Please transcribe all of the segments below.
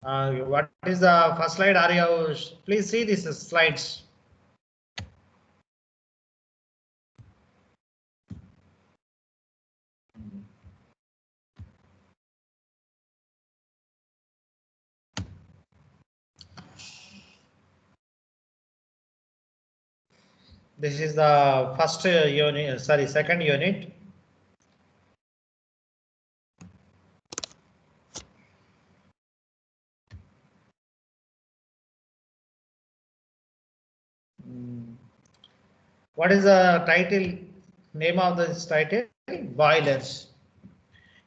What is the first slide? Are you please see these slides? This is the first unit, sorry, second unit. What is the title, name of this title? Boilers.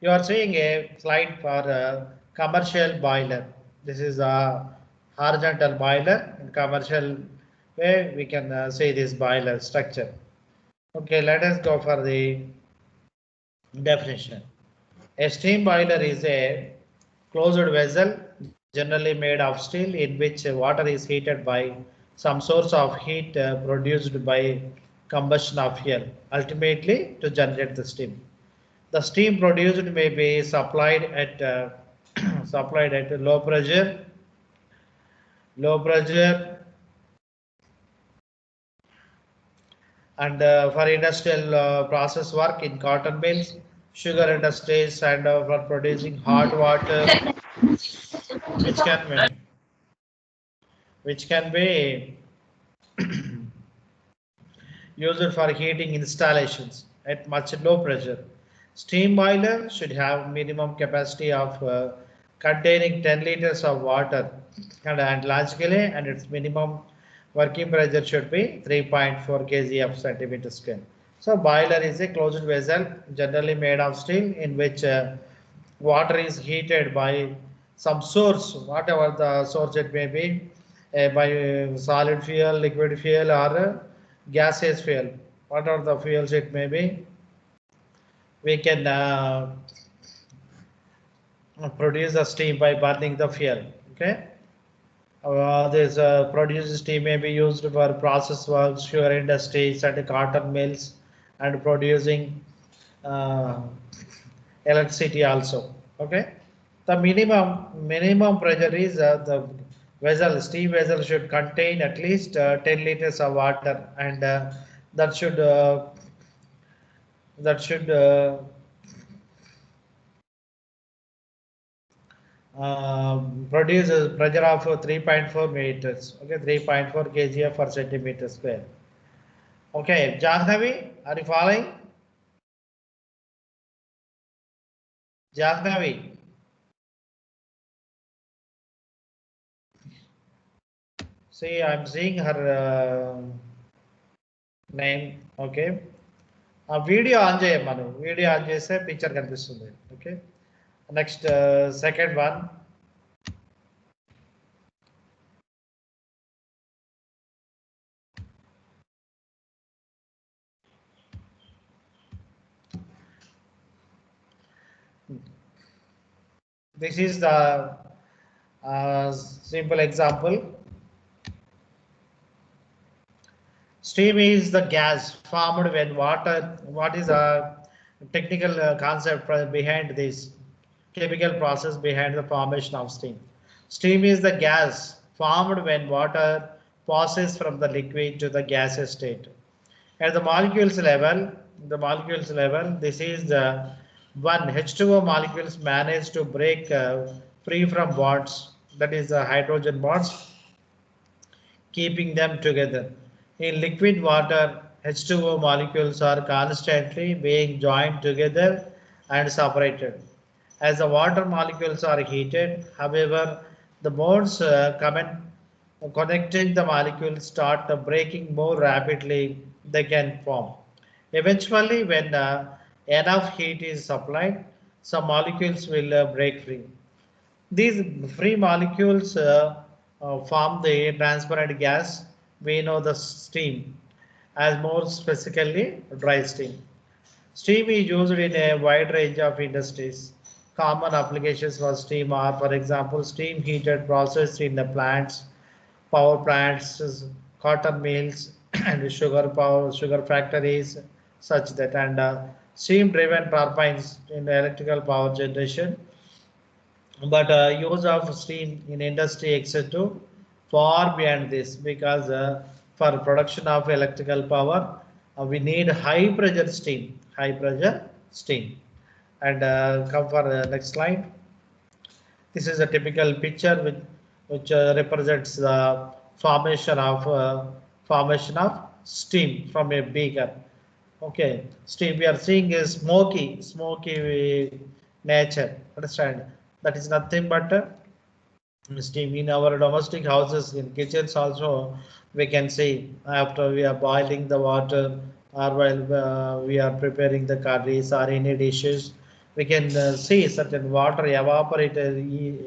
You are seeing a slide for a commercial boiler. This is a horizontal boiler. In commercial way, we can see this boiler structure. Okay, let us go for the definition. A steam boiler is a closed vessel generally made of steel in which water is heated by some source of heat produced by combustion of fuel, ultimately to generate the steam. The steam produced may be supplied at supplied at low pressure, and for industrial process work in cotton mills, sugar industries, and for producing hot water, which can be used for heating installations at much low pressure. Steam boiler should have minimum capacity of containing 10 liters of water, and logically, and its minimum working pressure should be 3.4 kg of centimeter square. So boiler is a closed vessel generally made of steel in which water is heated by some source, whatever the source it may be, by solid fuel, liquid fuel, or gaseous fuel, whatever the fuels it may be. We can produce the steam by burning the fuel. Okay, this produced steam may be used for process works, sugar industries, and cotton mills, and producing electricity also. Okay, the minimum pressure is the vessel, steam vessel should contain at least 10 liters of water, and that should produce a pressure of 3.4 meters. Okay, 3.4 kg per centimeter square. Okay, Jahnavi, are you following? Jahnavi. See, I'm seeing her name. Okay. Video on చేయమను, video on చేస్తే picture కనిపిస్తుంది. Okay. Next, second one. This is the simple example. Steam is the gas formed when water. What is a technical concept behind this chemical process behind the formation of steam? Steam is the gas formed when water passes from the liquid to the gaseous state. At the molecules level, this is the one H2O molecules manage to break free from bonds, that is the hydrogen bonds, keeping them together. In liquid water, H2O molecules are constantly being joined together and separated. As the water molecules are heated, however, the bonds connecting the molecules start breaking more rapidly they can form. Eventually, when enough heat is supplied, some molecules will break free. These free molecules form the transparent gas we know the steam, as more specifically dry steam. Steam is used in a wide range of industries. Common applications for steam are, for example, steam heated process in the plants, power plants, cotton mills, and sugar factories, such that, and steam driven turbines in electrical power generation, but use of steam in industry etc. far beyond this, because for production of electrical power we need high pressure steam. And come for next slide. This is a typical picture which represents the formation of steam from a beaker. Okay, steam we are seeing is smoky nature. Understand? That is nothing but steam in our domestic houses, in kitchens also. We can see after we are boiling the water, or while we are preparing the curries or any dishes, we can see certain water evaporating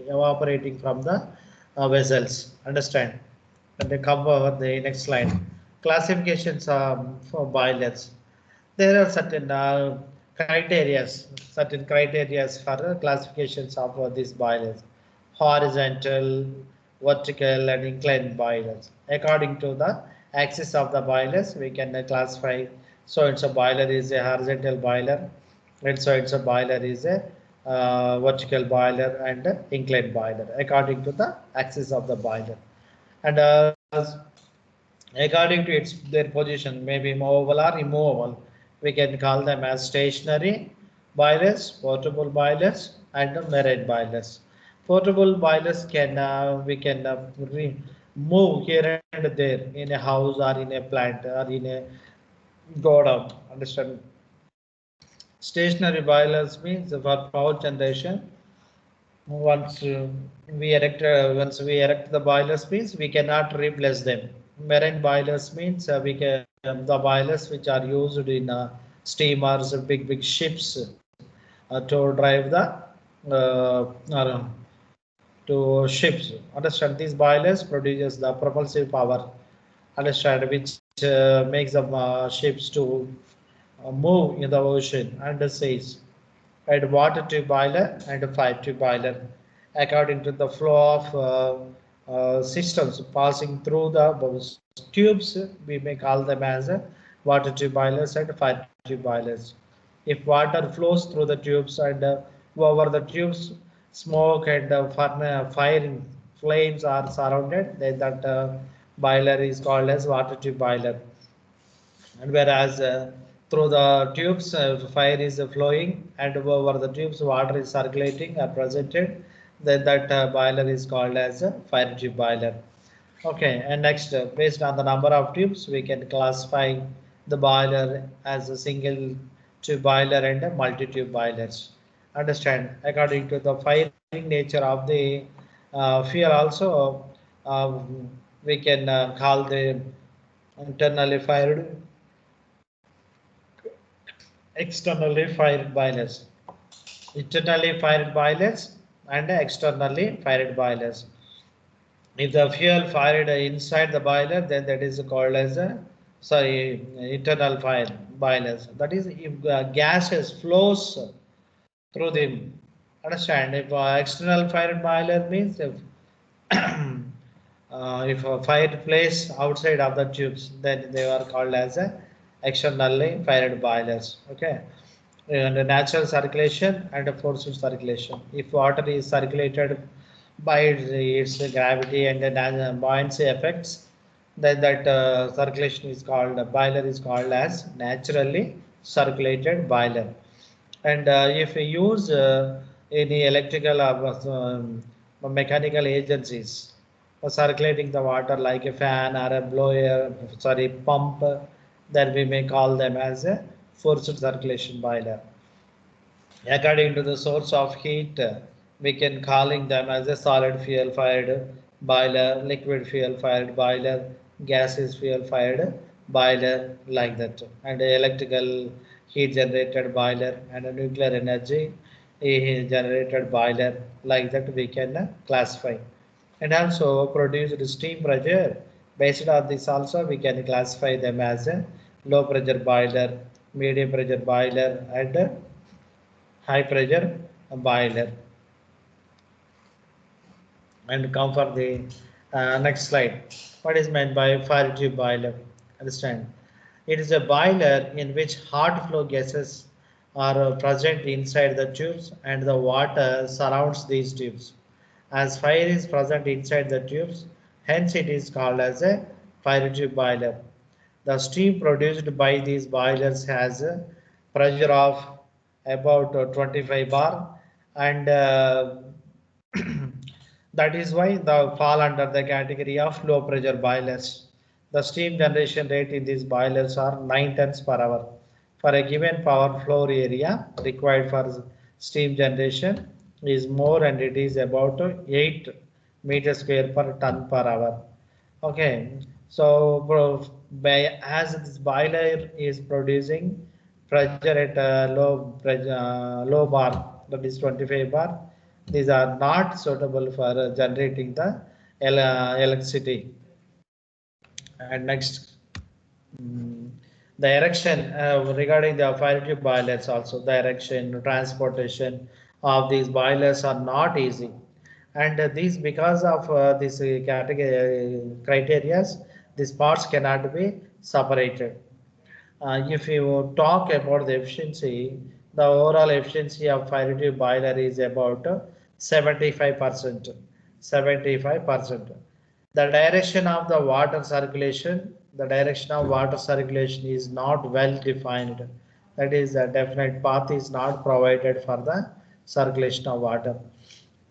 from the vessels. Understand? And they cover the next slide. Classifications for boilers. There are certain criterias for classifications of these boilers: horizontal, vertical, and inclined boilers. According to the axis of the boilers, we can classify. So it's a boiler is a horizontal boiler, and so it's a boiler is a vertical boiler and inclined boiler, according to the axis of the boiler. And according to their position, maybe movable or immovable, we can call them as stationary boilers, portable boilers, and marine boilers. Portable boilers can we can move here and there in a house or in a plant or in a godown. Understand? Stationary boilers means for power generation. Once once we erect the boilers means we cannot replace them. Marine boilers means we can the boilers which are used in steamers, big ships to drive the to ships. Understand? These boilers produces the propulsive power. Understand? Which makes the ships to move in the ocean and the seas. And water tube boiler and a fire tube boiler, according to the flow of systems passing through the tubes. We may call them as water tube boilers and fire tube boilers. If water flows through the tubes and over the tubes, smoke and fire flames are surrounded, then that boiler is called as water tube boiler. And whereas through the tubes fire is flowing and over the tubes water is circulating or presented, then that boiler is called as a fire tube boiler. Okay, and next, based on the number of tubes, we can classify the boiler as a single tube boiler and a multi-tube boilers. Understand? According to the firing nature of the fuel also, we can call the internally fired, externally fired boilers. Internally fired boilers and externally fired boilers. If the fuel fired inside the boiler, then that is called as a internal fire boilers. That is if gases flows through them. Understand? If external fired boiler means if a fire place outside of the tubes, then they are called as a externally fired boilers. Okay, and natural circulation and forced circulation. If water is circulated by its gravity and the buoyancy effects, then that circulation is called boiler is called as naturally circulated boiler. And if we use any electrical or mechanical agencies for circulating the water like a fan or a blower, sorry, pump, then we may call them as a forced circulation boiler. According to the source of heat, we can calling them as a solid fuel fired boiler, liquid fuel fired boiler, gaseous fuel fired boiler, like that. And electrical heat generated boiler and a nuclear energy generated boiler, like that we can classify. And also produced steam pressure. Based on this also we can classify them as a low pressure boiler, medium pressure boiler, and high pressure boiler. And come for the next slide. What is meant by fire tube boiler? Understand? It is a boiler in which hot flow gases are present inside the tubes and the water surrounds these tubes. As fire is present inside the tubes, hence it is called as a fire tube boiler. The steam produced by these boilers has a pressure of about 25 bar, and that is why they fall under the category of low pressure boilers. The steam generation rate in these boilers are 9 tons per hour. For a given power floor area required for steam generation is more, and it is about 8 meters square per ton per hour. Okay, so as this boiler is producing pressure at a low bar, that is 25 bar, these are not suitable for generating the electricity. And next, mm, the erection regarding the fire tube boilers also, the erection, transportation of these boilers are not easy. And these, because of this category criteria, these parts cannot be separated. If you talk about the efficiency, the overall efficiency of fire tube boiler is about 75%. 75%. The direction of the water circulation, the direction of water circulation is not well defined. That is, a definite path is not provided for the circulation of water.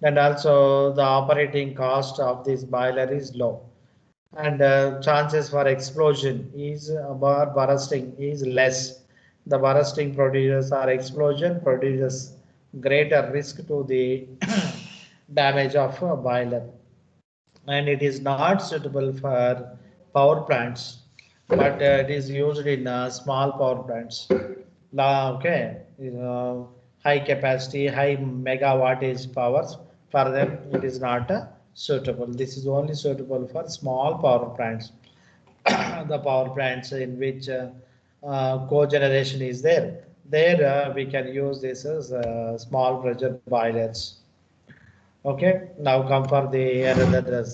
And also the operating cost of this boiler is low, and chances for explosion is bursting is less. The bursting produces or explosion produces greater risk to the damage of a boiler, and it is not suitable for power plants, but it is used in small power plants. Okay, high capacity, high megawattage powers, for them it is not suitable. This is only suitable for small power plants. The power plants in which cogeneration is there. There we can use this as small pressure boilers. Okay, now come for the another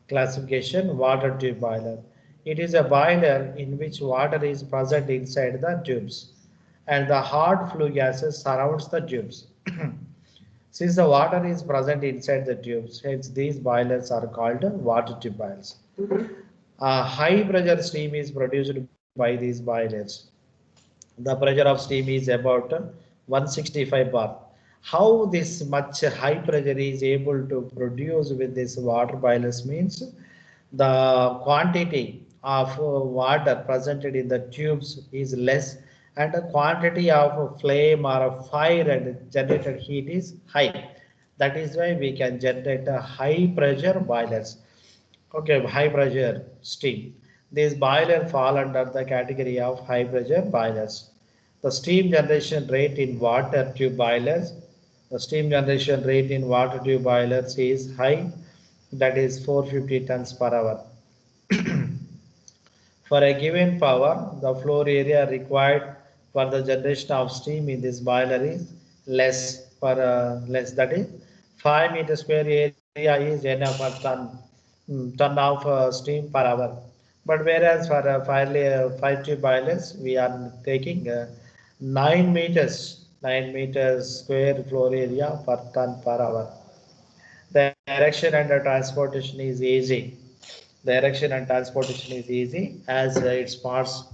classification, water tube boiler. It is a boiler in which water is present inside the tubes and the hard flue gases surrounds the tubes. Since the water is present inside the tubes, hence these boilers are called water tube boilers. High pressure steam is produced by these boilers. The pressure of steam is about 165 bar. How this much high pressure is able to produce with this water boilers means the quantity of water presented in the tubes is less, and the quantity of flame or fire and generated heat is high. That is why we can generate a high pressure boilers. Okay, high pressure steam. These boilers fall under the category of high pressure boilers. The steam generation rate in water tube boilers, the steam generation rate in water tube boilers is high, that is 450 tons per hour. For a given power, the floor area required for the generation of steam in this boiler is less, that is 5 meter square area is enough for ton of steam per hour. But whereas for fire tube boilers, we are taking 9 meters square floor area per ton per hour. The erection and the transportation is easy. The erection and transportation is easy as its parts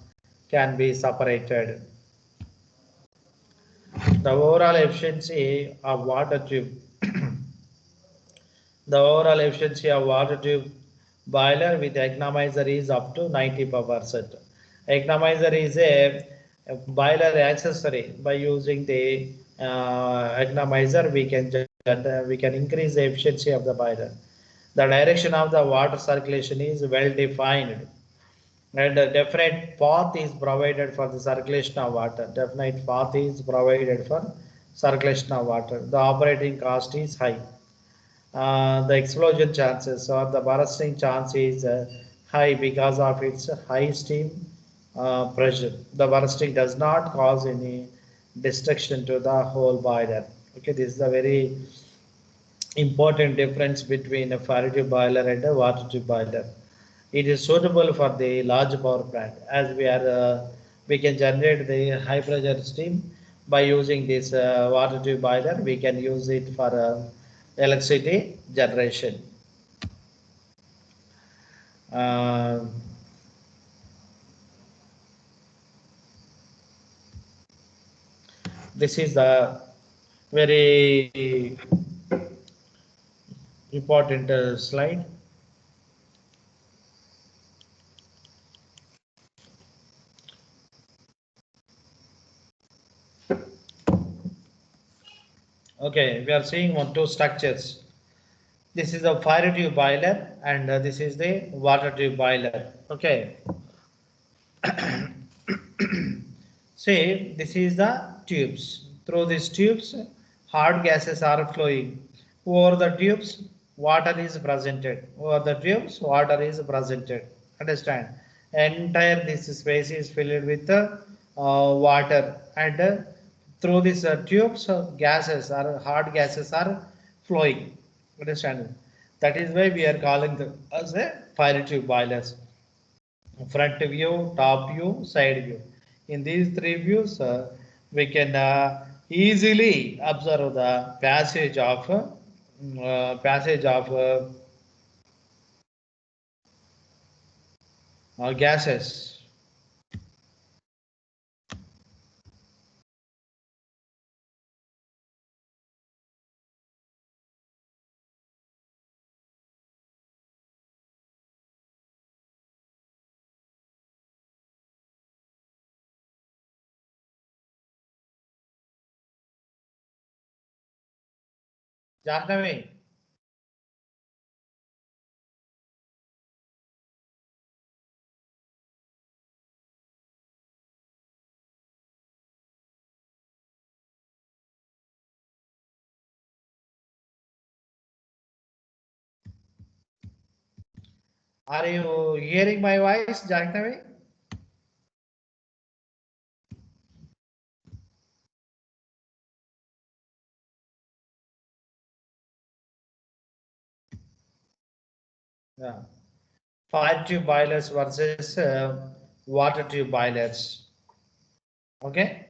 can be separated. The overall efficiency of water tube. The overall efficiency of water tube boiler with economizer is up to 90%. Economizer is a boiler accessory. By using the economizer, we can increase the efficiency of the boiler. The direction of the water circulation is well defined, and a definite path is provided for the circulation of water. Definite path is provided for circulation of water. The operating cost is high. The explosion chances or the bursting chance is high because of its high steam pressure. The bursting does not cause any destruction to the whole boiler. Okay, this is a very important difference between a fire tube boiler and a water tube boiler. It is suitable for the large power plant as we can generate the high pressure steam, by using this water tube boiler, we can use it for electricity generation. Uh, this is the very important slide. Okay, we are seeing two structures. This is a fire tube boiler and this is the water tube boiler. Okay. See, this is the tubes. Through these tubes, hard gases are flowing. Over the tubes, water is presented. Over the tubes, water is presented. Understand? Entire this space is filled with water, and through these tubes, gases or hard gases are flowing. Understand? That is why we are calling them as a fire tube boilers. Front view, top view, side view. In these three views, we can easily observe the passage of gases. Jahnavi, are you hearing my voice, Jahnavi? Yeah. Fire tube boilers versus water tube boilers. Okay.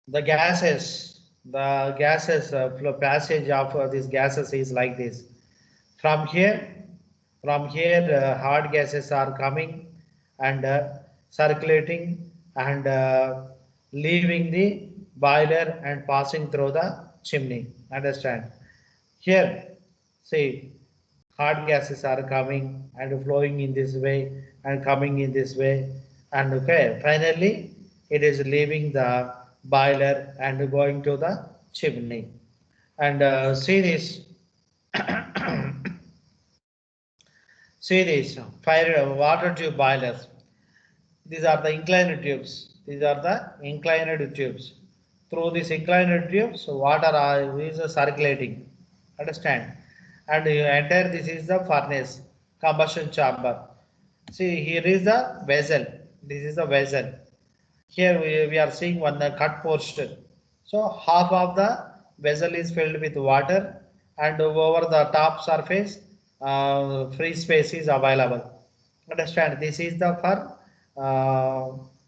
The gases flow passage of these gases is like this. From here, hard gases are coming and circulating and leaving the boiler and passing through the chimney. Understand? Here, see, hard gases are coming and flowing in this way and coming in this way, and okay, finally, it is leaving the boiler and going to the chimney. And see this. See this fire water tube boilers. These are the inclined tubes. These are the inclined tubes. Through these inclined tubes, water is circulating. Understand? And you enter. This is the furnace, combustion chamber. See, here is the vessel. This is the vessel. Here we are seeing one cut portion. So half of the vessel is filled with water, and over the top surface, free space is available. Understand? This is the for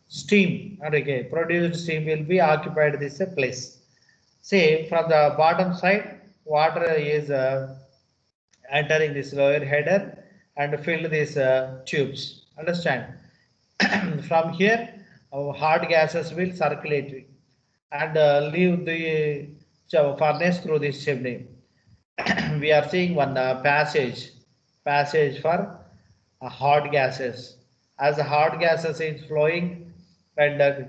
steam. Okay, produced steam will be occupied this place. See, from the bottom side, water is entering this lower header and fill these tubes. Understand? From here, hot gases will circulate and leave the furnace through this chimney. We are seeing one passage for hot gases. As the hot gases is flowing, and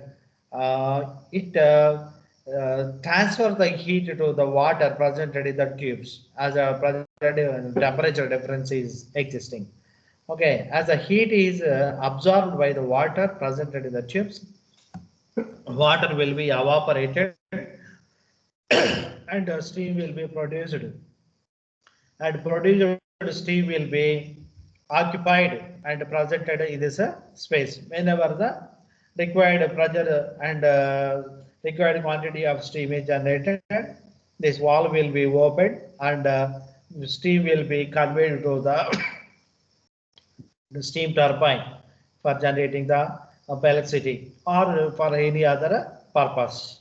it transfer the heat to the water presented in the tubes as a temperature difference is existing. Okay, as the heat is absorbed by the water presented in the tubes, water will be evaporated and steam will be produced, and produced steam will be occupied and presented in this space. Whenever required pressure and required quantity of steam is generated. This valve will be opened and steam will be conveyed to the steam turbine for generating the electricity or for any other purpose.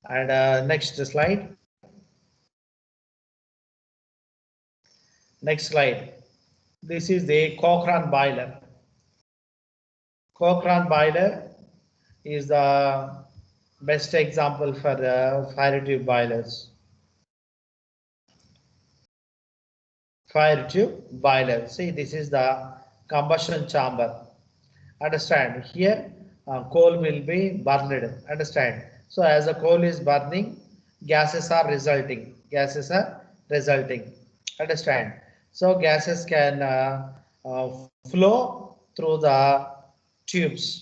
And next slide. Next slide. This is the Cochrane boiler. Cochrane boiler is the best example for fire tube boilers. Fire tube boiler. See, this is the combustion chamber. Understand? Here, coal will be burned. Understand? So, as the coal is burning, gases are resulting. Gases are resulting. Understand? So, gases can flow through the tubes.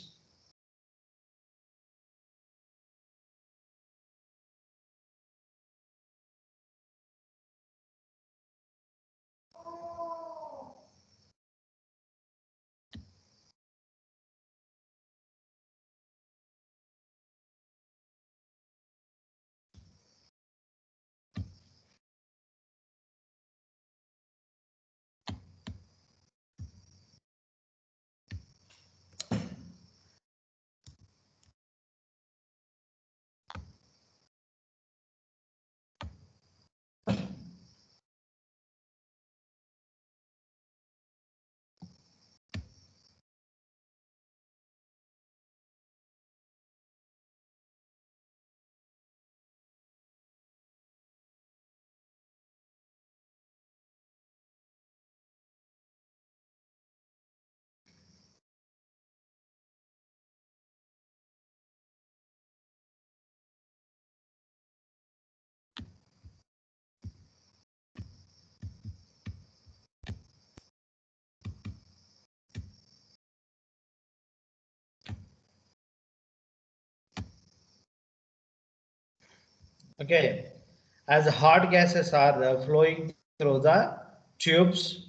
Okay, as hot gases are flowing through the tubes,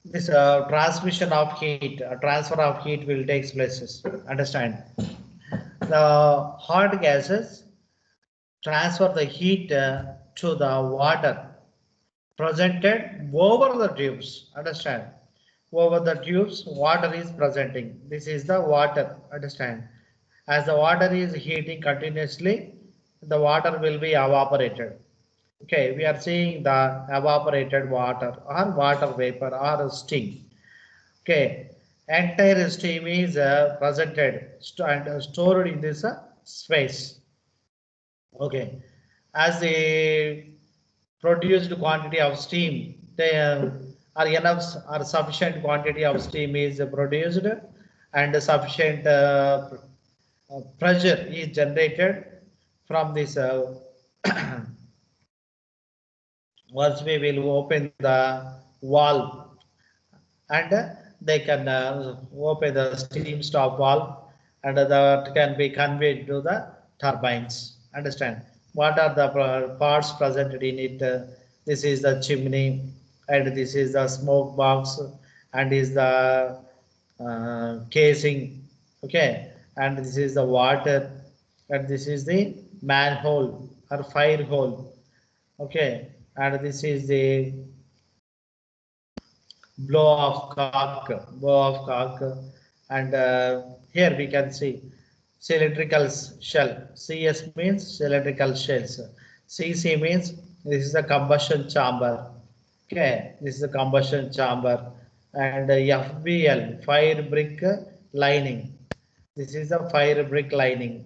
this transmission of heat, transfer of heat will take places. Understand? The hot gases transfer the heat to the water presented over the tubes. Understand? Over the tubes, water is presenting. This is the water. Understand? As the water is heating continuously, the water will be evaporated. Okay, we are seeing the evaporated water or water vapor or steam. Okay, entire steam is presented and stored in this space. Okay, as the produced quantity of steam, are enough or sufficient quantity of steam is produced and sufficient pressure is generated from this once we will open the valve and they can open the steam stop valve and that can be conveyed to the turbines. Understand? What are the parts presented in it? This is the chimney and this is the smoke box and is the casing. Okay, and this is the water and this is the manhole or fire hole. Okay, and this is the blow of cock, and here we can see cylindrical shell. CS means cylindrical shells. CC means this is the combustion chamber. Okay, this is the combustion chamber, and FBL fire brick lining. This is the fire brick lining,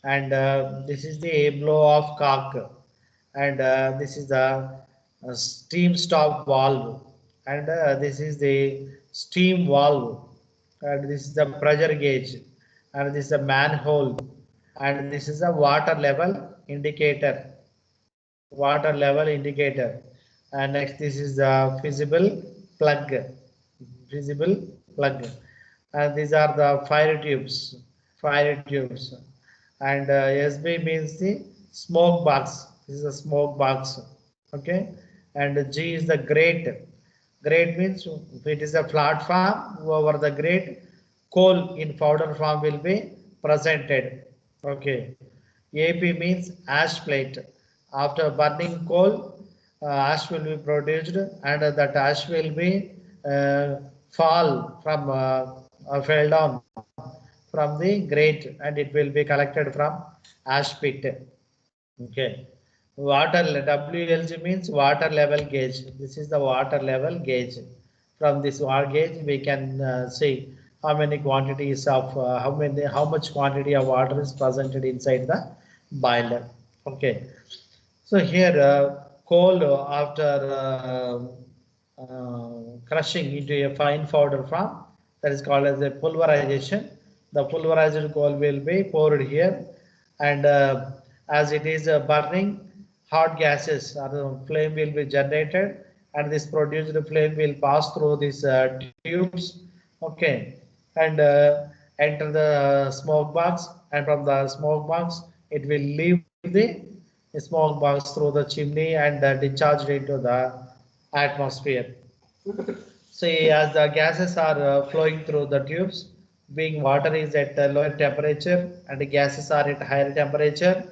and this is the blow off cock, and this is the steam stop valve, and this is the steam valve, and this is the pressure gauge, and this is a manhole, and this is a water level indicator. And next this is the visible plug, and these are the fire tubes, and SB means the smoke box. This is a smoke box. Okay, and G is the grate. Grate means if it is a flat form, over the grate, coal in powder form will be presented. Okay. AP means ash plate. After burning coal, ash will be produced, and that ash will be fall from fell down from the grate, and it will be collected from ash pit. Okay. Water WLG means water level gauge. This is the water level gauge. From this water gauge, we can see how many quantities of how much quantity of water is presented inside the boiler. Okay. So here coal after crushing into a fine powder form, that is called as a pulverization. The pulverized coal will be poured here, and as it is burning, hot gases or the flame will be generated, and this produced flame will pass through these tubes. Okay, and enter the smoke box, and from the smoke box it will leave the smoke box through the chimney and discharged into the atmosphere. See, as the gases are flowing through the tubes, being water is at a lower temperature and the gases are at higher temperature,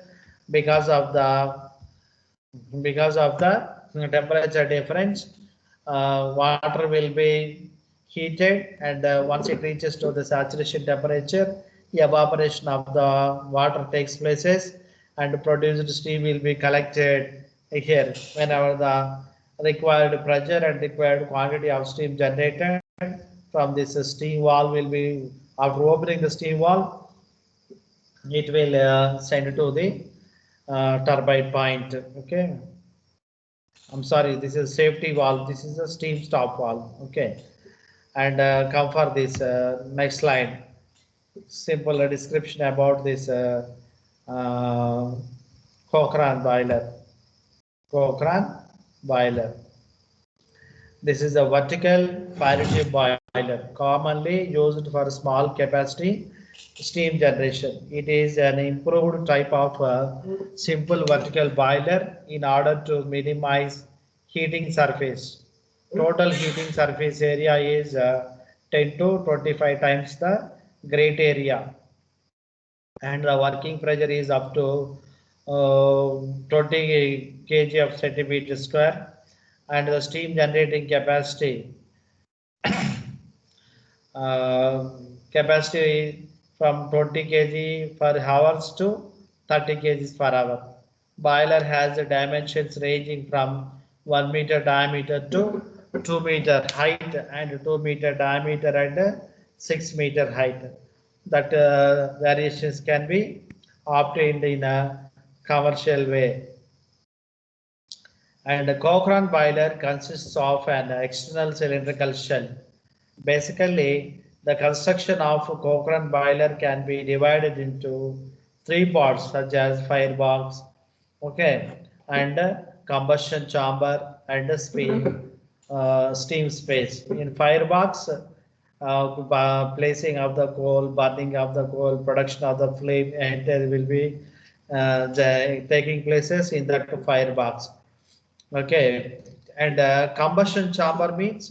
because of the temperature difference, water will be heated, and once it reaches to the saturation temperature, the evaporation of the water takes places, and produced steam will be collected here. Whenever the required pressure and required quantity of steam generated from this steam valve will be, after opening the steam valve, it will send to the turbine point. Okay, I'm sorry, this is safety valve, this is a steam stop valve. Okay, and come for this next slide. Simple description about this Cochrane boiler. Cochrane boiler. This is a vertical fire tube boiler, commonly used for small capacity steam generation. It is an improved type of simple vertical boiler in order to minimize heating surface. Total heating surface area is 10 to 25 times the grate area, and the working pressure is up to 20 kg of centimeter square, and the steam generating capacity uh, capacity from 20 kg per hours to 30 kg per hour. Boiler has dimensions ranging from 1 meter diameter to 2 meter height, and 2 meter diameter and 6 meter height. That variations can be obtained in a commercial way. And the Cochrane boiler consists of an external cylindrical shell. Basically, the construction of a Cochrane boiler can be divided into three parts, such as firebox, okay, and combustion chamber, and steam space. In firebox, placing of the coal, burning of the coal, production of the flame, and there will be taking places in that firebox. Okay, and combustion chamber means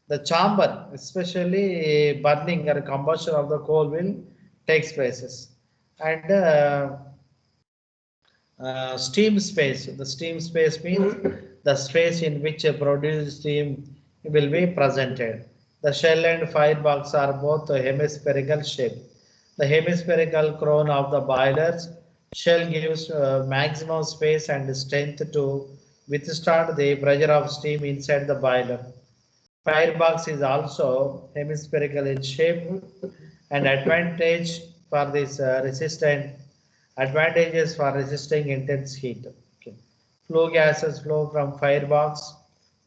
the chamber, especially burning or combustion of the coal, will takes places, and steam space. The steam space means the space in which a produced steam will be presented. The shell and firebox are both hemispherical shape. The hemispherical crown of the boiler's shell gives maximum space and strength to withstand the pressure of steam inside the boiler. Firebox is also hemispherical in shape, and advantages for resisting intense heat. Okay. Flue gases flow from firebox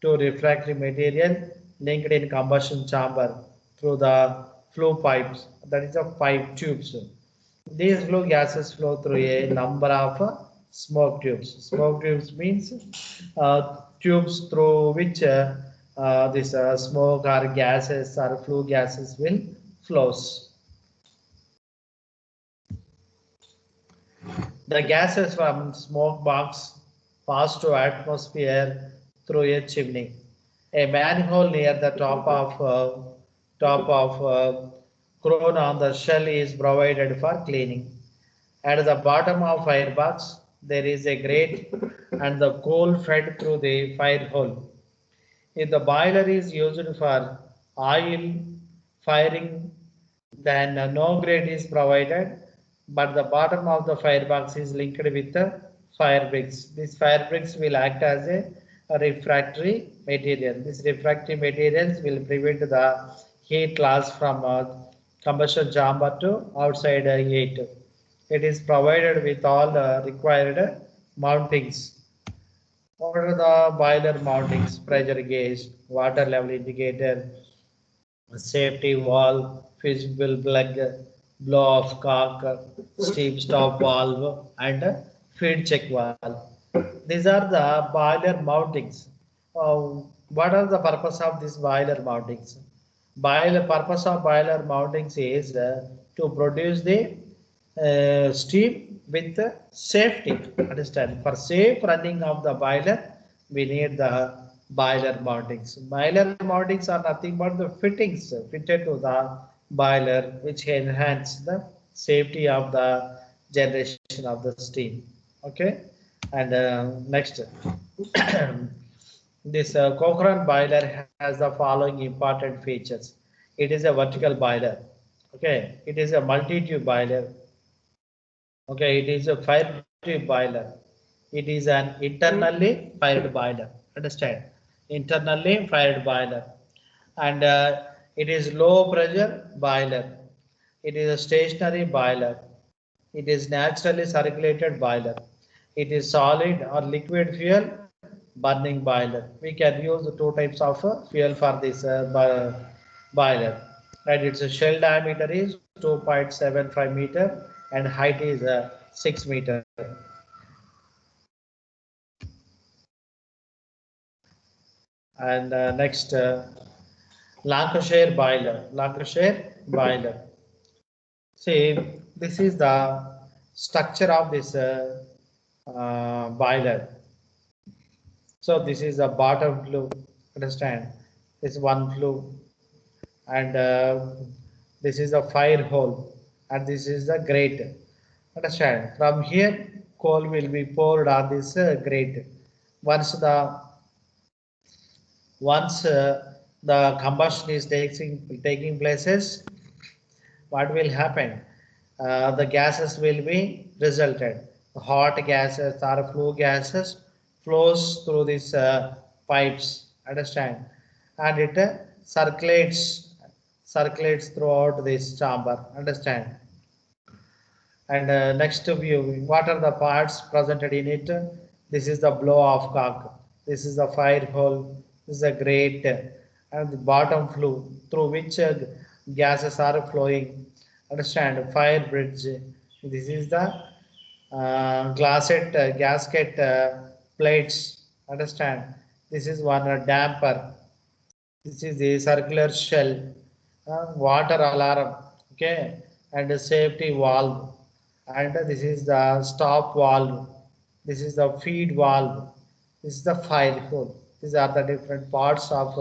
to refractory material linked in combustion chamber through the flue pipes, that is the pipe tubes. These flue gases flow through a number of smoke tubes. Smoke tubes means tubes through which this smoke or gases or flue gases will flows. The gases from smoke box pass to atmosphere through a chimney. A manhole near the top of crown on the shell is provided for cleaning. At the bottom of firebox, there is a grate and the coal fed through the fire hole. If the boiler is used for oil firing, then no grate is provided, but the bottom of the firebox is linked with the fire bricks. These fire bricks will act as a refractory material. These refractory materials will prevent the heat loss from combustion chamber to outside heat. It is provided with all the required mountings. What are the boiler mountings? Pressure gauge, water level indicator, safety valve, fusible plug, blow off cock, steam stop valve, and feed check valve. These are the boiler mountings. What are the purpose of this boiler mountings? Boiler purpose of boiler mountings is to produce the steam with safety. Understand? For safe running of the boiler, we need the boiler mountings. Boiler mountings are nothing but the fittings fitted to the boiler, which enhance the safety of the generation of the steam. Okay, and next, this Cochrane boiler has the following important features. It is a vertical boiler. Okay, it is a multi-tube boiler. Okay, it is a fire tube boiler. It is an internally fired boiler. Understand? Internally fired boiler, and it is low pressure boiler. It is a stationary boiler. It is naturally circulated boiler. It is solid or liquid fuel burning boiler. We can use two types of fuel for this boiler. And its shell diameter is 2.75 meter and height is 6 meter. And next, Lancashire boiler. Lancashire boiler. See, this is the structure of this boiler. So this is the bottom flue. Understand? This one flue, and this is a fire hole, and this is the grate. Understand? From here, coal will be poured on this grate. Once the combustion is taking places, what will happen? The gases will be resulted. Hot gases or flue gases flows through these pipes. Understand? And it circulates throughout this chamber. Understand? And next view, what are the parts presented in it? This is the blow off cock. This is the fire hole. This is a grate and the bottom flue through which gases are flowing. Understand? Fire bridge. This is the gasket plates. Understand? This is one damper. This is the circular shell, water alarm, okay, and a safety valve, and this is the stop valve. This is the feed valve. This is the fire hole. These are the different parts of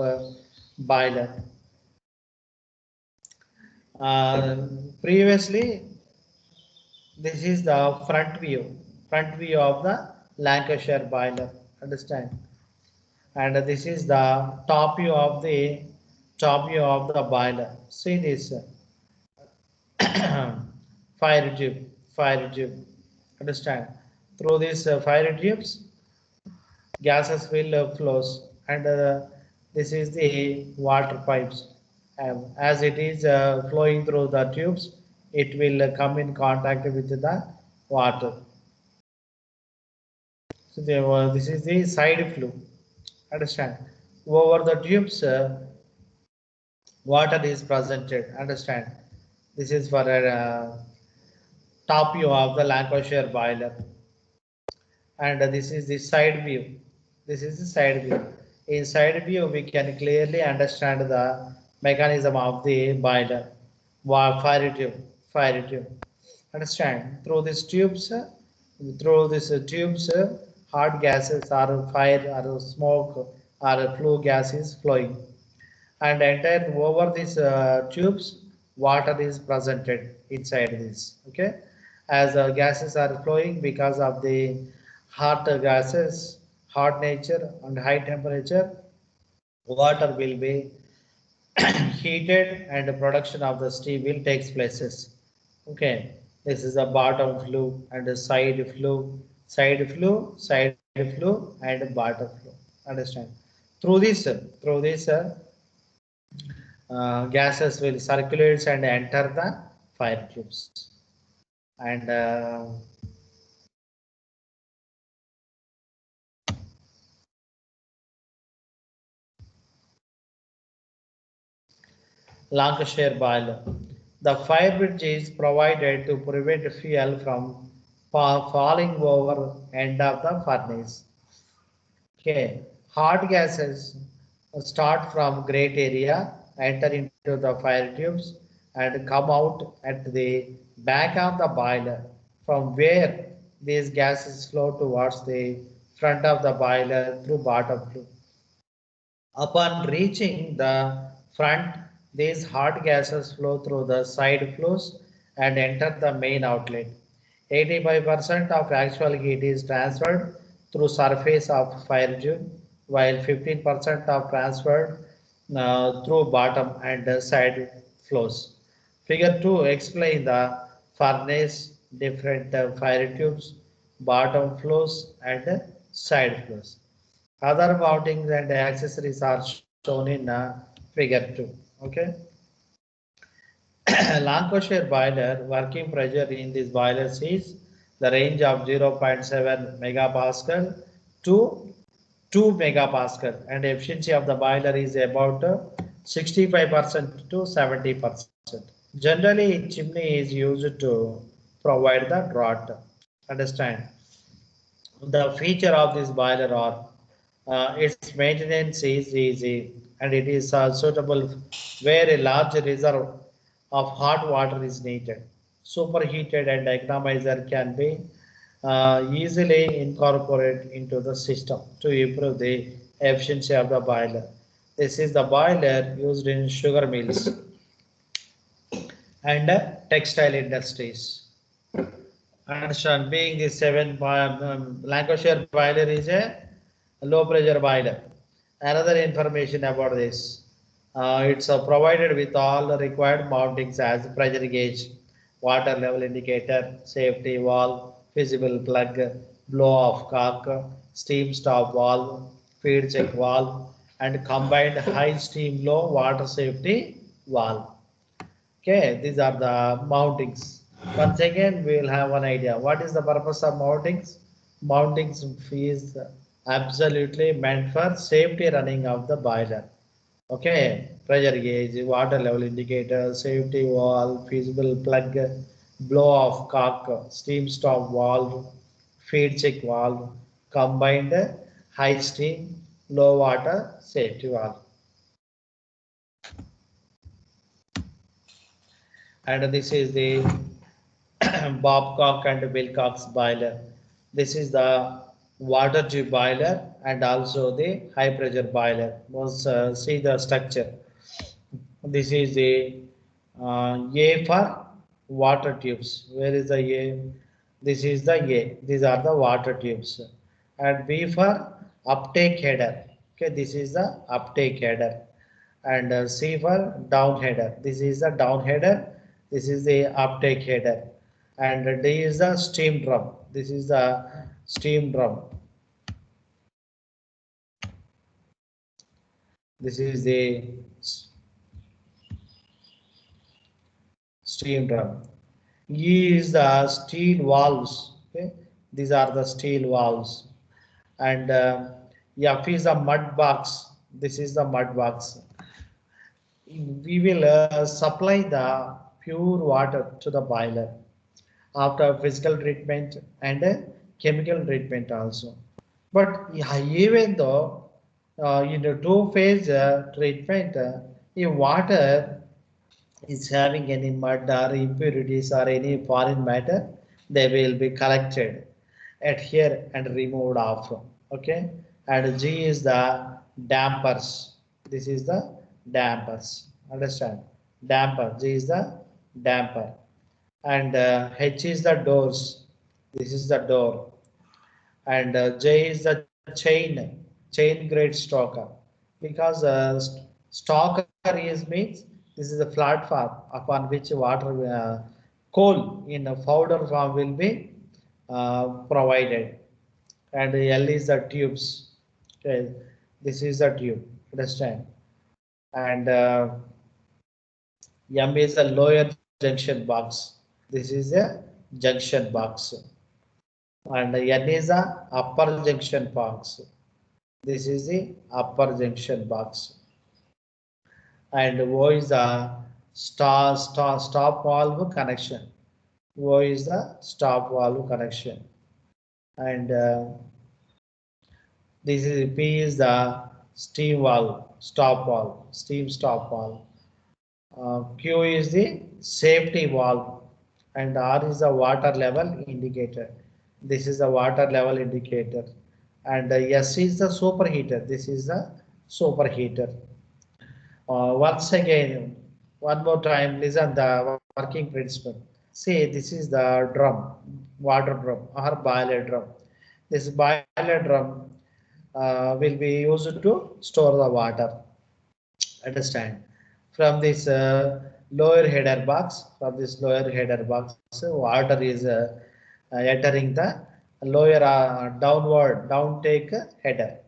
boiler. Previously, this is the front view of the Lancashire boiler. Understand? And this is the top view of the boiler. See this fire tube. Understand? Through these fire tubes, gases will flows, and this is the water pipes. As it is flowing through the tubes, it will come in contact with the water. So this is the side flue. Understand? Over the tubes, water is presented. Understand? This is for a top view of the Lancashire boiler, and this is the side view. This is the side view. In side view, we can clearly understand the mechanism of the boiler. Fire tube, fire tube. Understand? Through these tubes, hot gases or fire or smoke or flue gas is flowing, and entire over these tubes, water is presented inside this. Okay, as gases are flowing because of the hot gases, hot nature and high temperature, water will be heated and the production of the steam will takes places. Okay, this is the bottom flue and the side flue, side flue and bottom flue. Understand? Through this gases will circulate and enter the fire tubes. And Lancashire boiler. The fire bridge is provided to prevent fuel from falling over end of the furnace. Okay, hot gases start from grate area, enter into the fire tubes, and come out at the back of the boiler, from where these gases flow towards the front of the boiler through bottom flue. Upon reaching the front, these hot gases flow through the side flues and enter the main outlet. 85% of actual heat is transferred through surface of fire tube, while 15% of transferred through bottom and side flows. Figure 2 explain the furnace, different fire tubes, bottom flows and side flows. Other mountings and accessories are shown in figure 2. Okay. Lancashire boiler working pressure in this boiler is the range of 0.7 megapascal to 2 megapascal, and efficiency of the boiler is about 65% to 70%. Generally, chimney is used to provide the draught. Understand? The feature of this boiler are its maintenance is easy and it is suitable where a large reserve of hot water is needed. Superheated and economizer can be easily incorporated into the system to improve the efficiency of the boiler. This is the boiler used in sugar mills and textile industries. Understand, being the Lancashire boiler is a low pressure boiler. Another information about this, it's provided with all the required mountings as pressure gauge, water level indicator, safety valve, visible plug, blow off cork, steam stop valve, feed check valve, and combined high steam low water safety valve. Okay, these are the mountings. Once again, we will have one idea. What is the purpose of mountings? Mountings is absolutely meant for safety running of the boiler. Okay, pressure gauge, water level indicator, safety valve, feasible plug, blow off cork, steam stop valve, feed check valve, combined high steam, low water safety valve. And this is the Babcock and Wilcox boiler. This is the water tube boiler and also the high pressure boiler. Let's see the structure. This is the A for water tubes. Where is the A? This is the A. These are the water tubes. And B for uptake header. Okay, this is the uptake header. And C for down header. This is the down header. This is the uptake header. And D is the steam drum. This is the steam drum. This is the steam drum. E is the steel valves. Okay, these are the steel valves. And F is the mud box. This is the mud box. We will supply the pure water to the boiler after physical treatment and chemical treatment also. But even though in the two-phase treatment, if water is having any mud or impurities or any foreign matter, they will be collected at here and removed off. Okay, and G is the dampers. This is the dampers. Understand? Damper. G is the damper. And H is the doors. This is the door. And J is the chain grade stalker. Because stalker is means this is a platform upon which water coal in a powder form will be provided. And L is the tubes. Okay, this is the tube. Understand? And M is the lower junction box. This is a junction box. And N is the upper junction box. This is the upper junction box. And O is the stop valve connection. O is the stop valve connection. And this is P is the steam valve, stop valve, steam stop valve. Q is the safety valve, and R is the water level indicator. This is the water level indicator. And S is the superheater. This is the superheater. Once again, one more time, listen the working principle. See, this is the drum, water drum or boiler drum. This boiler drum will be used to store the water. Understand? From this lower header box, water is entering the lower downward downtake header.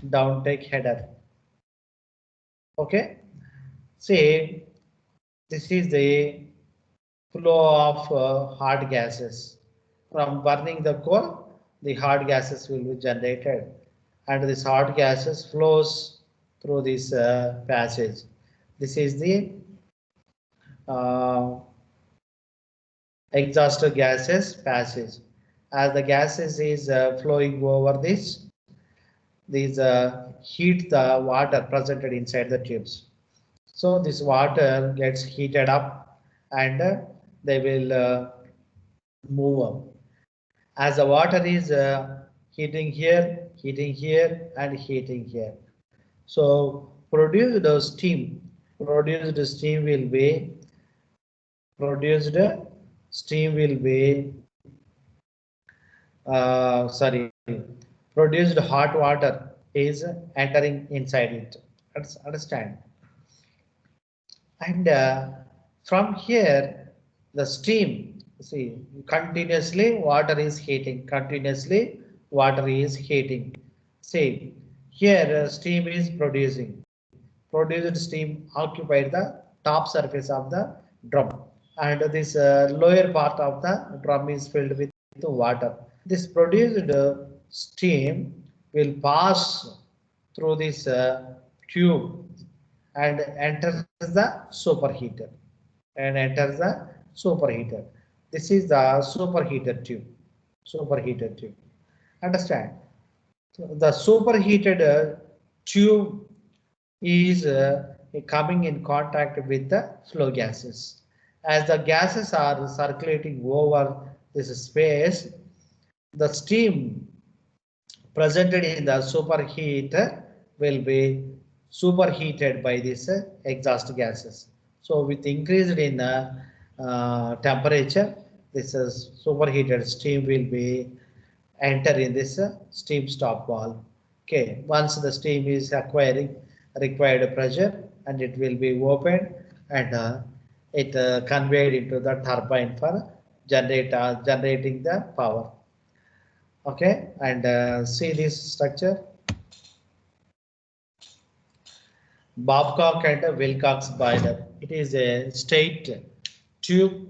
Downtake header. Okay. See, this is the flow of hot gases. From burning the coal, the hot gases will be generated, and this hot gases flows through this passage. This is the exhaust gases passage. As the gases is flowing over this, these heat the water presented inside the tubes. So this water gets heated up and they will move up. As the water is heating here, and heating here. So produced steam will be produced hot water is entering inside it. Understand? And from here, the steam, see, continuously water is heating. See, here steam is producing. Produced steam occupied the top surface of the drum, and this lower part of the drum is filled with water. This produced steam will pass through this tube and enters the superheater. This is the superheated tube. Understand? The superheated tube is coming in contact with the flow gases. As the gases are circulating over this space, the steam presented in the superheater will be superheated by this exhaust gases. So with increased in temperature, this is superheated steam will be enter in this steam stop valve. Okay, once the steam is acquiring required pressure, and it will be opened, and it conveyed into the turbine for generating the power. Okay, and see this structure. Babcock and Wilcox boiler. It is a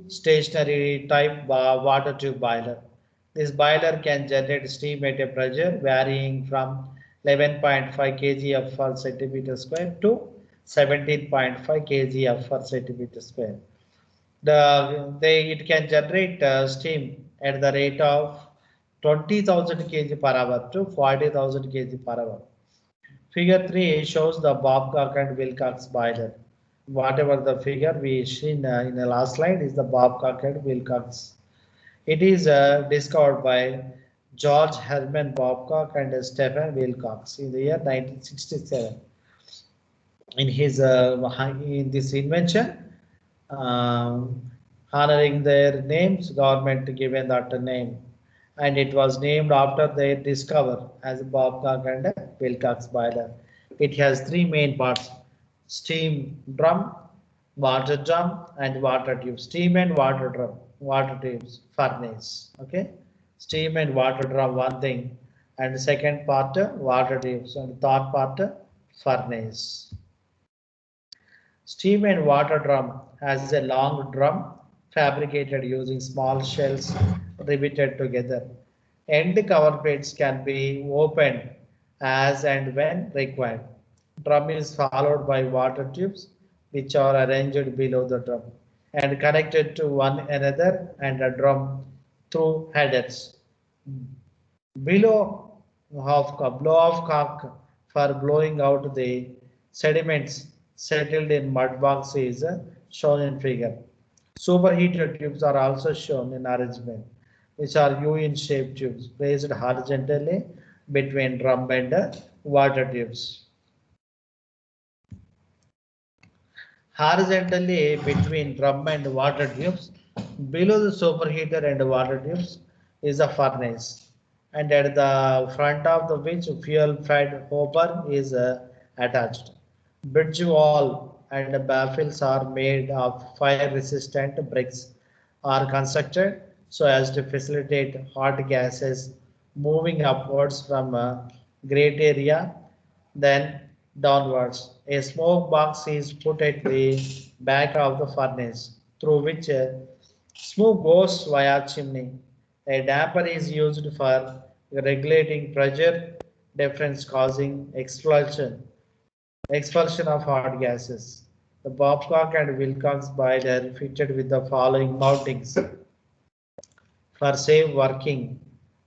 stationary type water tube boiler. This boiler can generate steam at a pressure varying from 11.5 kgf per centimeter square to 17.5 kgf per centimeter square. It can generate steam at the rate of 20,000 kg per hour to 40,000 kg per hour. Figure 3 shows the Babcock and Wilcox boiler. Whatever the figure we seen in the last slide is the Babcock and Wilcox. It is discovered by George Herman Babcock and Stephen Wilcox in the year 1967. In this invention, um, honoring their names, government given that name, and it was named after their discover as Babcock and Wilcox boiler. It has three main parts: steam drum, water drum, and water tube. Steam and water drum, water tubes, furnace. Okay, steam and water drum, one thing, and second part water tubes, and third part furnace. Steam and water drum has a long drum fabricated using small shells riveted together. End cover plates can be opened as and when required. Drum is followed by water tubes which are arranged below the drum and connected to one another and a drum through headers. Below blow off cock for blowing out the sediments settled in mud box is shown in figure. Superheated tubes are also shown in arrangement, which are U in shaped tubes placed horizontally between drum and water tubes. Horizontally between drum and water tubes, below the superheater and water tubes is a furnace, and at the front of the which fuel-fed hopper is attached. Bridge wall and baffles are made of fire-resistant bricks are constructed so as to facilitate hot gases moving upwards from a great area then downwards. A smoke box is put at the back of the furnace through which smoke goes via chimney. A damper is used for regulating pressure difference causing expulsion of hot gases. The Babcock and Wilcox boiler fitted with the following mountings for safe working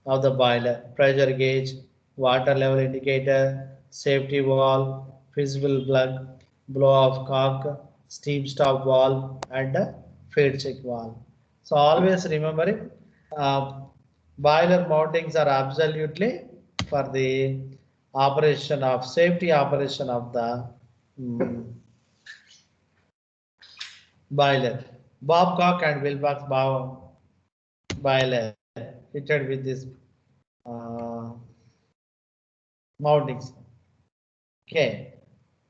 of the boiler: pressure gauge, water level indicator, safety valve, visible plug, blow off cock, steam stop valve, and a feed check valve. So always remembering, uh, boiler mountings are absolutely for the operation of safety operation of the boiler. Babcock and Wilcox boiler fitted with this uh, mountings. Okay.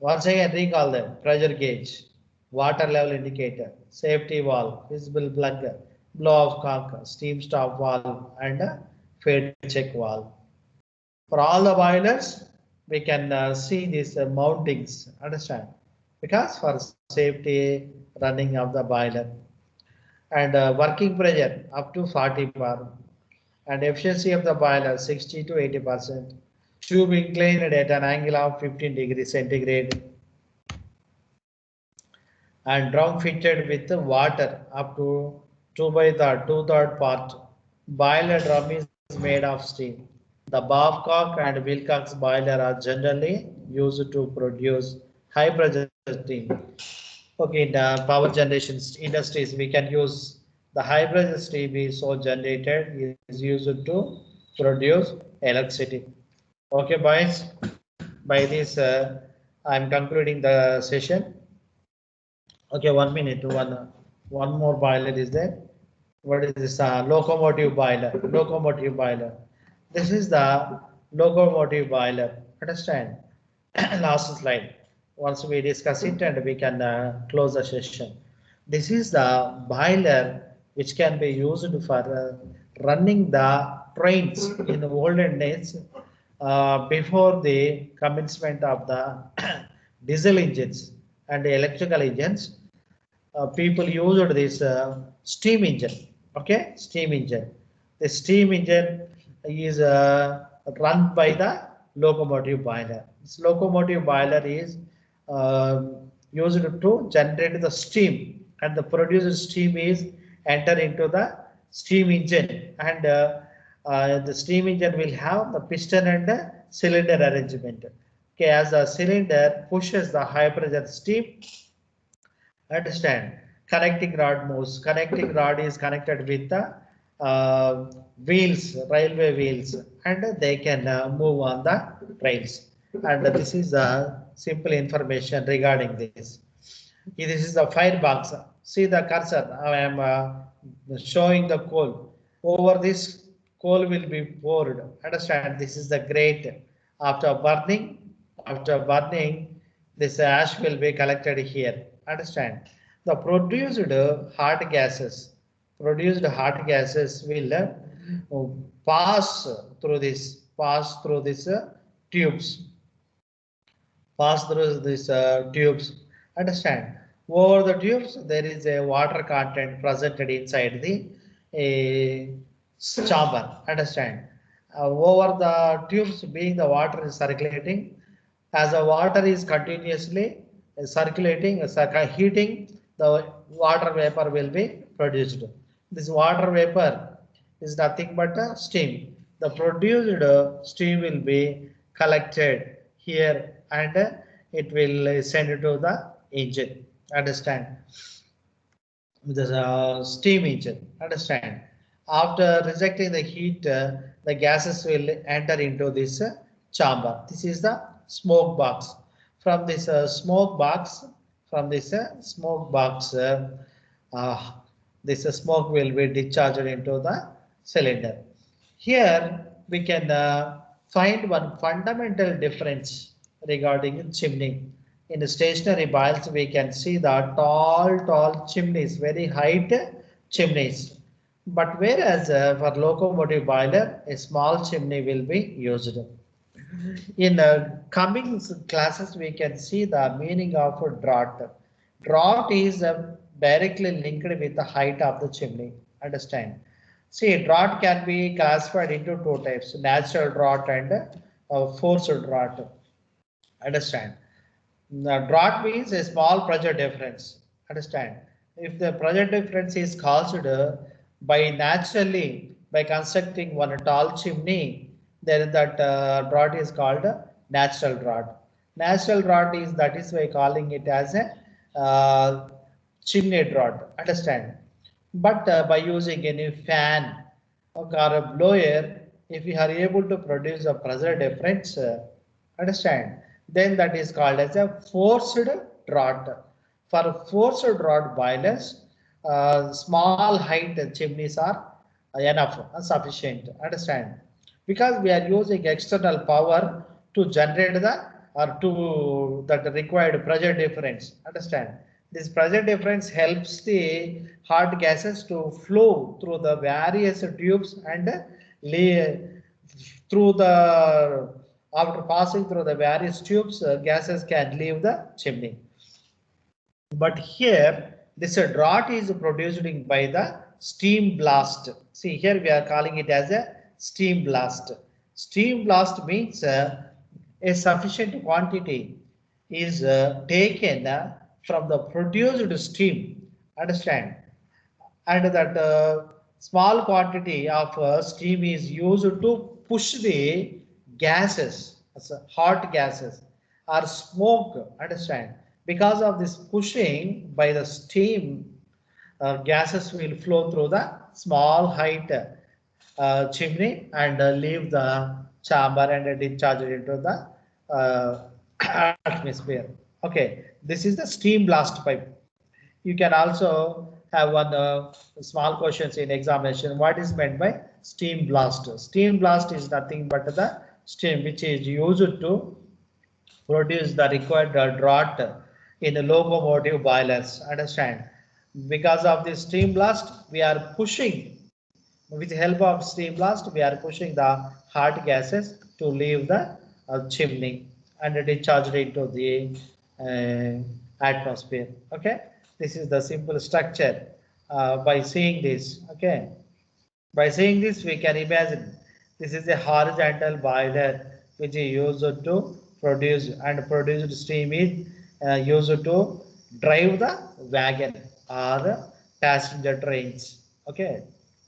Once again, recall them: pressure gauge, water level indicator, safety valve, visible plug, blow off cock, steam stop valve, and a feed check valve. For all the boilers, we can see these mountings. Understand? Because for safety running of the boiler and working pressure up to 40 bar and efficiency of the boiler 60 to 80%. Tube inclined at an angle of 15 degrees centigrade and drum fitted with water up to 2 by the 2/3 part. Boiler drum is made of steel. The Babcock and Wilcox boiler are generally used to produce high pressure steam. Okay, in the power generation industries, we can use the high pressure steam is so generated is used to produce electricity. Okay, boys, by this, I'm concluding the session. Okay, 1 minute, one more boiler is there. What is this? Locomotive boiler. Locomotive boiler. This is the locomotive boiler. Understand? Last slide. Once we discuss it and we can close the session. This is the boiler which can be used for running the trains in the olden days before the commencement of the diesel engines and the electrical engines. People used this steam engine. Okay, steam engine. The steam engine is run by the locomotive boiler. This locomotive boiler is used to generate the steam, and the produced steam is enter into the steam engine, and the steam engine will have the piston and the cylinder arrangement. Okay, as the cylinder pushes the high pressure steam, understand, connecting rod moves. Connecting rod is connected with the wheels, railway wheels, and they can move on the trains. And this is the simple information regarding this. This is the firebox. See the cursor. I am showing the coal. Over this coal will be poured. Understand? This is the grate. After burning, this ash will be collected here. Understand? The produced hot gases will pass through this tubes pass through these tubes. Understand? Over the tubes, there is a water content presented inside the chamber. Understand? Over the tubes, being the water is circulating, as the water is continuously circulating, heating, the water vapor will be produced. This water vapor is nothing but a steam. The produced steam will be collected here and it will send it to the engine. Understand? The steam engine. Understand? After rejecting the heat, the gases will enter into this chamber. This is the smoke box. From this smoke box, uh, this smoke will be discharged into the cylinder. Here we can find one fundamental difference regarding chimney. In the stationary boilers, we can see the tall chimneys, very height chimneys. But whereas for locomotive boiler, a small chimney will be used. In coming classes, we can see the meaning of a draught. Draught is directly linked with the height of the chimney. Understand? See, draught can be classified into two types: natural draught and forced draught. Understand? The draught means a small pressure difference. Understand? If the pressure difference is caused by constructing one tall chimney, then that draught is called natural draught. Natural draught is, that is why calling it as a chimney draught. Understand? But by using any fan or a blower, if we are able to produce a pressure difference, understand, then that is called as a forced draught. For forced draught boilers, small height chimneys are enough, sufficient. Understand? Because we are using external power to generate the or to that required pressure difference. Understand? This pressure difference helps the hot gases to flow through the various tubes and through the after passing through the various tubes, gases can leave the chimney. But here, this draught is produced by the steam blast. See, here we are calling it as a steam blast. Steam blast means a sufficient quantity is taken from the produced steam. Understand? And that small quantity of steam is used to push the gases, hot gases or smoke. Understand? Because of this pushing by the steam, gases will flow through the small height chimney and leave the chamber and discharge it into the atmosphere. Okay, this is the steam blast pipe. You can also have one small questions in examination. What is meant by steam blast? Steam blast is nothing but the steam which is used to produce the required draught in the locomotive boilers. Understand? Because of this steam blast, we are pushing, with the help of steam blast, we are pushing the hot gases to leave the chimney and discharge it into the atmosphere. Okay, this is the simple structure. By seeing this, okay, by seeing this, we can imagine this is a horizontal boiler which is used to produce, and produced steam is used to drive the wagon or passenger trains. Okay,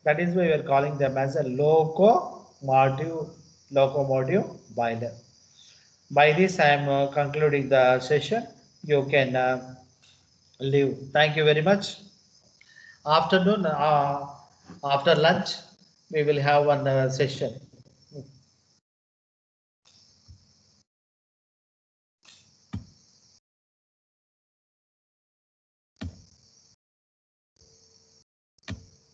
that is why we are calling them as a locomotive boiler. By this, I am concluding the session. You can leave. Thank you very much. Afternoon. After lunch, we will have one session.